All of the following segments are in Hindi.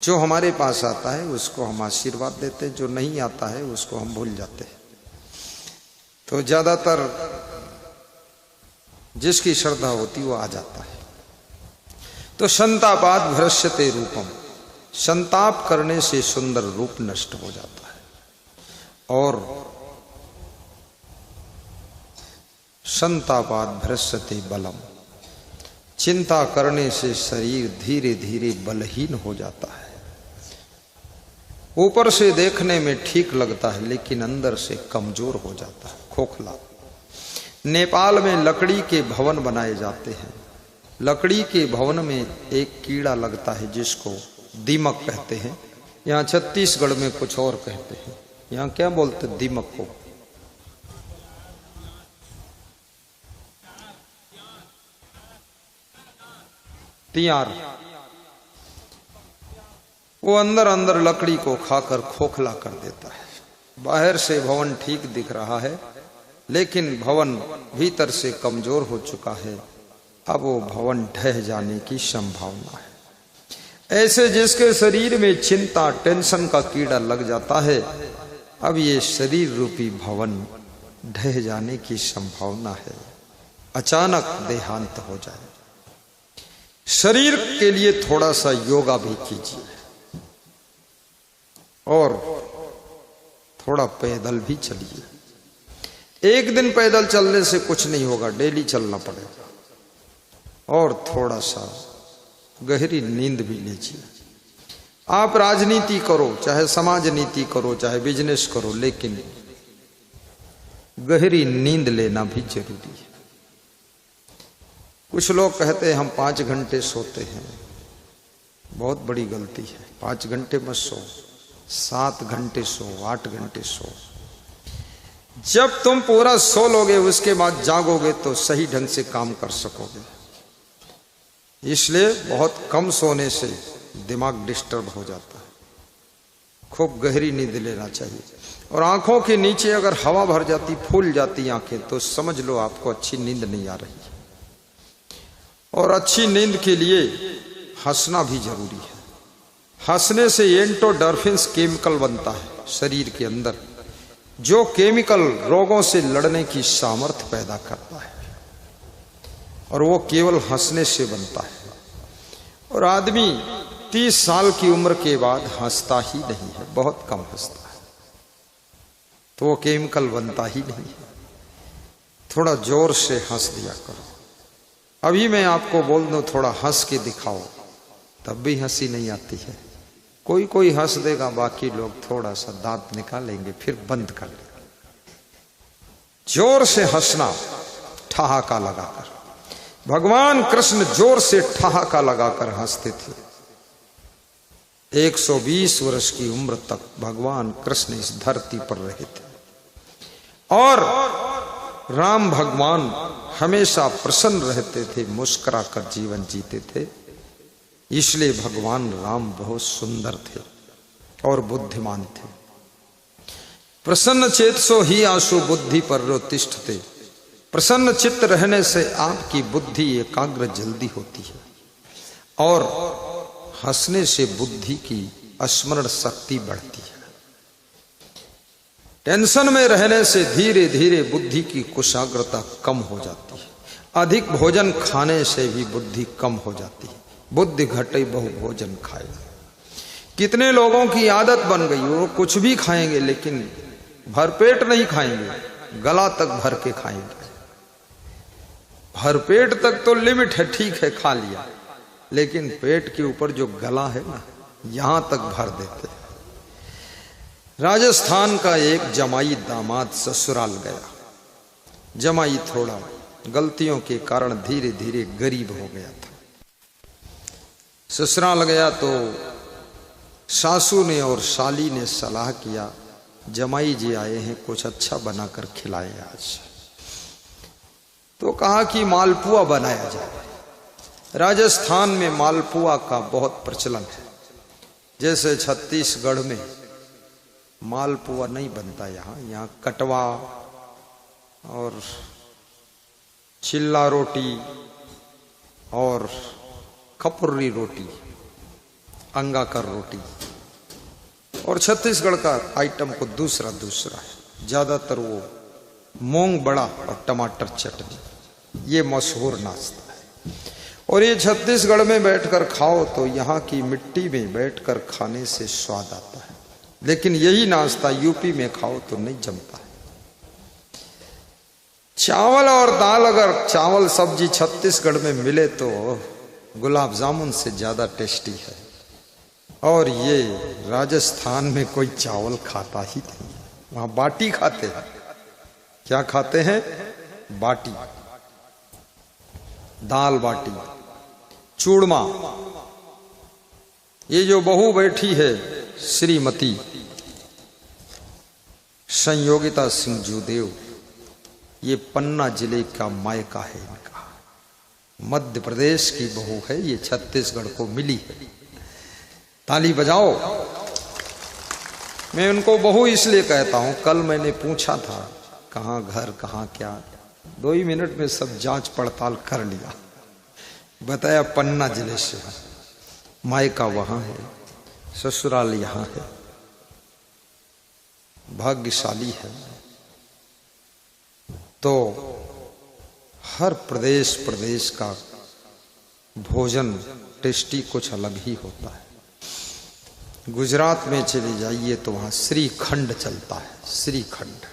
जो हमारे पास आता है उसको हम आशीर्वाद देते हैं, जो नहीं आता है उसको हम भूल जाते हैं। तो ज्यादातर जिसकी श्रद्धा होती वो आ जाता है। तो संतापाद भ्रश्यते रूपम, संताप करने से सुंदर रूप नष्ट हो जाता है। और संतापाद भ्रश्यते बलम, चिंता करने से शरीर धीरे धीरे बलहीन हो जाता है। ऊपर से देखने में ठीक लगता है लेकिन अंदर से कमजोर हो जाता है, खोखला। नेपाल में लकड़ी के भवन बनाए जाते हैं। लकड़ी के भवन में एक कीड़ा लगता है जिसको दीमक कहते हैं। यहाँ छत्तीसगढ़ में कुछ और कहते हैं। यहाँ क्या बोलते दीमक को? तियार। वो अंदर अंदर लकड़ी को खाकर खोखला कर देता है। बाहर से भवन ठीक दिख रहा है लेकिन भवन भीतर से कमजोर हो चुका है। अब वो भवन ढह जाने की संभावना है। ऐसे जिसके शरीर में चिंता टेंशन का कीड़ा लग जाता है, अब ये शरीर रूपी भवन ढह जाने की संभावना है। अचानक देहांत हो जाए। शरीर के लिए थोड़ा सा योगा भी कीजिए और थोड़ा पैदल भी चलिए। एक दिन पैदल चलने से कुछ नहीं होगा, डेली चलना पड़ेगा। और थोड़ा सा गहरी नींद भी लीजिए। आप राजनीति करो, चाहे समाज नीति करो, चाहे बिजनेस करो, लेकिन गहरी नींद लेना भी जरूरी है। कुछ लोग कहते हैं हम 5 घंटे सोते हैं, बहुत बड़ी गलती है। 5 घंटे मत सो, 7 घंटे सो, 8 घंटे सो। जब तुम पूरा सो लोगे उसके बाद जागोगे तो सही ढंग से काम कर सकोगे। इसलिए बहुत कम सोने से दिमाग डिस्टर्ब हो जाता है। खूब गहरी नींद लेना चाहिए। और आंखों के नीचे अगर हवा भर जाती, फूल जाती आंखें, तो समझ लो आपको अच्छी नींद नहीं आ रही है। और अच्छी नींद के लिए हंसना भी जरूरी है। हंसने से एंडोर्फिन्स केमिकल बनता है शरीर के अंदर, जो केमिकल रोगों से लड़ने की सामर्थ्य पैदा करता है। और वो केवल हंसने से बनता है। और आदमी 30 साल की उम्र के बाद हंसता ही नहीं है, बहुत कम हंसता है। तो वो केमिकल बनता ही नहीं है। थोड़ा जोर से हंस दिया करो। अभी मैं आपको बोल दूं थोड़ा हंस के दिखाओ, तब भी हंसी नहीं आती है। कोई कोई हंस देगा, बाकी लोग थोड़ा सा दांत निकालेंगे फिर बंद कर देंगे। जोर से हंसना, ठहाका लगाकर। भगवान कृष्ण जोर से ठहाका लगाकर हंसते थे। 120 वर्ष की उम्र तक भगवान कृष्ण इस धरती पर रहे थे। और राम भगवान हमेशा प्रसन्न रहते थे, मुस्कुरा कर जीवन जीते थे। इसलिए भगवान राम बहुत सुंदर थे और बुद्धिमान थे। प्रसन्न चेतसो ही आशु बुद्धि पर्योतिष्ठते। प्रसन्न चित्त रहने से आपकी बुद्धि एकाग्र जल्दी होती है। और हंसने से बुद्धि की स्मरण शक्ति बढ़ती है। टेंशन में रहने से धीरे धीरे बुद्धि की कुशाग्रता कम हो जाती है। अधिक भोजन खाने से भी बुद्धि कम हो जाती है। बुद्धि घटे बहु भोजन खाए। कितने लोगों की आदत बन गई, वो कुछ भी खाएंगे लेकिन भरपेट नहीं खाएंगे, गला तक भर के खाएंगे। भरपेट तक तो लिमिट है, ठीक है खा लिया, लेकिन पेट के ऊपर जो गला है ना, यहां तक भर देते हैं। राजस्थान का एक जमाई दामाद ससुराल गया। जमाई थोड़ा गलतियों के कारण धीरे धीरे गरीब हो गया था। ससुराल गया तो सासू ने और साली ने सलाह किया, जमाई जी आए हैं, कुछ अच्छा बनाकर खिलाए आज। तो कहा कि मालपुआ बनाया जाए। राजस्थान में मालपुआ का बहुत प्रचलन है। जैसे छत्तीसगढ़ में मालपुआ नहीं बनता, यहाँ कटवा और चिल्ला रोटी और खपुर्री रोटी अंगाकर रोटी, और छत्तीसगढ़ का आइटम को दूसरा है, ज्यादातर वो मूंग बड़ा और टमाटर चटनी, ये मशहूर नाश्ता है। और ये छत्तीसगढ़ में बैठकर खाओ तो यहाँ की मिट्टी में बैठकर खाने से स्वाद आता है, लेकिन यही नाश्ता यूपी में खाओ तो नहीं जमता है। चावल और दाल, अगर चावल सब्जी छत्तीसगढ़ में मिले तो गुलाब जामुन से ज्यादा टेस्टी है। और ये राजस्थान में कोई चावल खाता ही नहीं, वहां बाटी खाते हैं। क्या खाते हैं? बाटी, दाल बाटी, चूरमा। ये जो बहू बैठी है श्रीमती संयोगिता सिंह जूदेव, ये पन्ना जिले का मायका है इनका, मध्य प्रदेश की बहू है, ये छत्तीसगढ़ को मिली है। ताली बजाओ। मैं उनको बहू इसलिए कहता हूं, कल मैंने पूछा था कहां घर कहां क्या, 2 ही मिनट में सब जांच पड़ताल कर लिया, बताया पन्ना जिले से है, मायका वहां है, ससुराल यहां है। भाग्यशाली है। तो हर प्रदेश का भोजन टेस्टी कुछ अलग ही होता है। गुजरात में चले जाइए तो वहां श्रीखंड चलता है, श्रीखंड।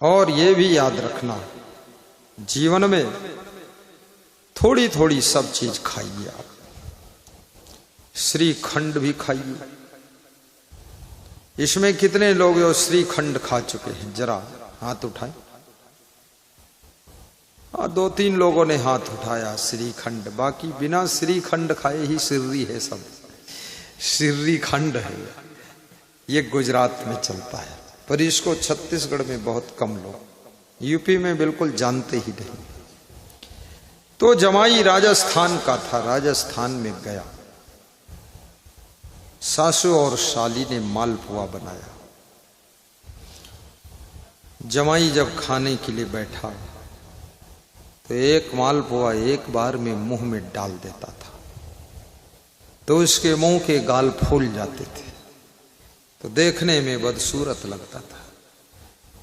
और ये भी याद रखना, जीवन में थोड़ी थोड़ी सब चीज खाइए आप। श्रीखंड भी खाइए। इसमें कितने लोग जो श्रीखंड खा चुके हैं, जरा हाथ उठाएं। 2-3 लोगों ने हाथ उठाया श्रीखंड, बाकी बिना श्रीखंड खाए ही सिर्री है सब। श्रीखंड है, ये गुजरात में चलता है, पर इसको छत्तीसगढ़ में बहुत कम लोग, यूपी में बिल्कुल जानते ही नहीं। तो जमाई राजस्थान का था, राजस्थान में गया, सासू और साली ने मालपुआ बनाया। जमाई जब खाने के लिए बैठा तो एक मालपुआ एक बार में मुंह में डाल देता था, तो उसके मुंह के गाल फूल जाते थे, तो देखने में बदसूरत लगता था।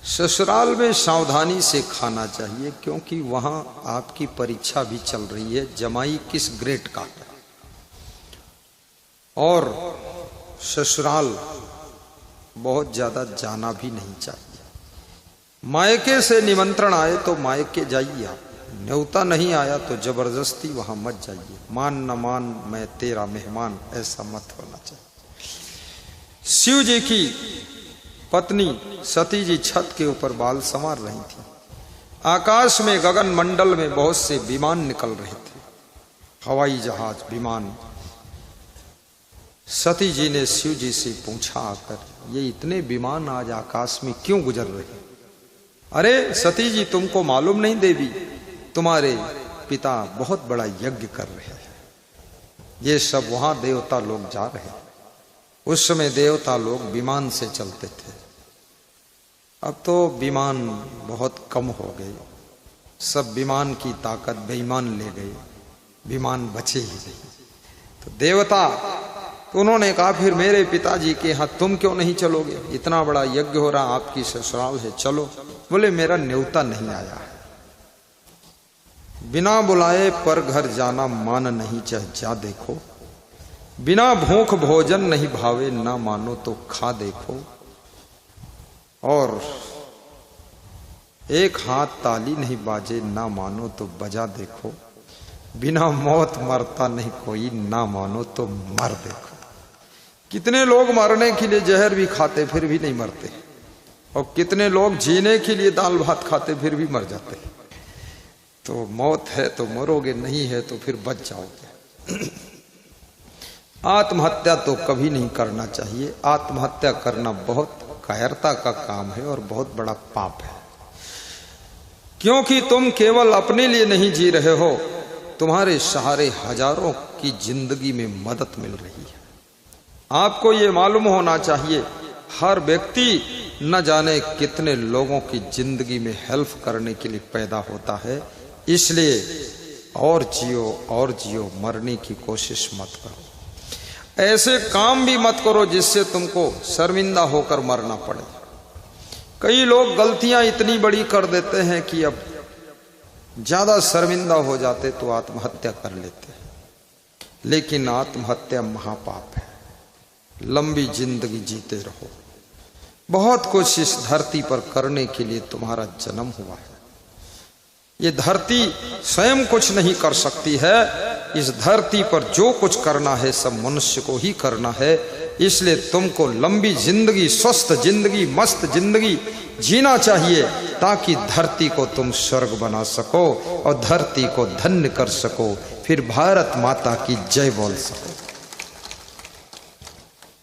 ससुराल में सावधानी से खाना चाहिए, क्योंकि वहां आपकी परीक्षा भी चल रही है, जमाई किस ग्रेड का है। और ससुराल बहुत ज्यादा जाना भी नहीं चाहिए। मायके से निमंत्रण आए तो मायके जाइए आप, न्योता नहीं आया तो जबरदस्ती वहां मत जाइए। मान न मान मैं तेरा मेहमान, ऐसा मत होना चाहिए। शिव जी की पत्नी सती जी छत के ऊपर बाल संवार रही थी। आकाश में गगन मंडल में बहुत से विमान निकल रहे थे, हवाई जहाज, विमान। सती जी ने शिव जी से पूछा आकर, ये इतने विमान आज आकाश में क्यों गुजर रहे हैं? अरे सती जी, तुमको मालूम नहीं देवी, तुम्हारे पिता बहुत बड़ा यज्ञ कर रहे हैं। ये सब वहां देवता लोग जा रहे हैं। उस समय देवता लोग विमान से चलते थे, अब तो विमान बहुत कम हो गए, सब विमान की ताकत बेईमान ले गए, विमान बचे ही नहीं। तो देवता, तो उन्होंने कहा फिर मेरे पिताजी के यहाँ तुम क्यों नहीं चलोगे? इतना बड़ा यज्ञ हो रहा, आपकी ससुराल है, चलो। बोले मेरा न्योता नहीं आया है। बिना बुलाए पर घर जाना मान नहीं, चाहे जा देखो। बिना भूख भोजन नहीं भावे, ना मानो तो खा देखो। और एक हाथ ताली नहीं बाजे, ना मानो तो बजा देखो। बिना मौत मरता नहीं कोई, ना मानो तो मर देखो। कितने लोग मरने के लिए जहर भी खाते फिर भी नहीं मरते, और कितने लोग जीने के लिए दाल भात खाते फिर भी मर जाते। तो मौत है तो मरोगे, नहीं है तो फिर बच जाओगे। आत्महत्या तो कभी नहीं करना चाहिए। आत्महत्या करना बहुत कायरता का काम है और बहुत बड़ा पाप है, क्योंकि तुम केवल अपने लिए नहीं जी रहे हो, तुम्हारे सहारे हजारों की जिंदगी में मदद मिल रही है। आपको ये मालूम होना चाहिए, हर व्यक्ति न जाने कितने लोगों की जिंदगी में हेल्प करने के लिए पैदा होता है, इसलिए और जियो, मरने की कोशिश मत करो। ऐसे काम भी मत करो जिससे तुमको शर्मिंदा होकर मरना पड़े। कई लोग गलतियां इतनी बड़ी कर देते हैं कि अब ज्यादा शर्मिंदा हो जाते तो आत्महत्या कर लेते हैं, लेकिन आत्महत्या महापाप है। लंबी जिंदगी जीते रहो। बहुत कुछ इस धरती पर करने के लिए तुम्हारा जन्म हुआ है। ये धरती स्वयं कुछ नहीं कर सकती है। इस धरती पर जो कुछ करना है सब मनुष्य को ही करना है। इसलिए तुमको लंबी जिंदगी, स्वस्थ जिंदगी, मस्त जिंदगी जीना चाहिए, ताकि धरती को तुम स्वर्ग बना सको और धरती को धन्य कर सको, फिर भारत माता की जय बोल सको।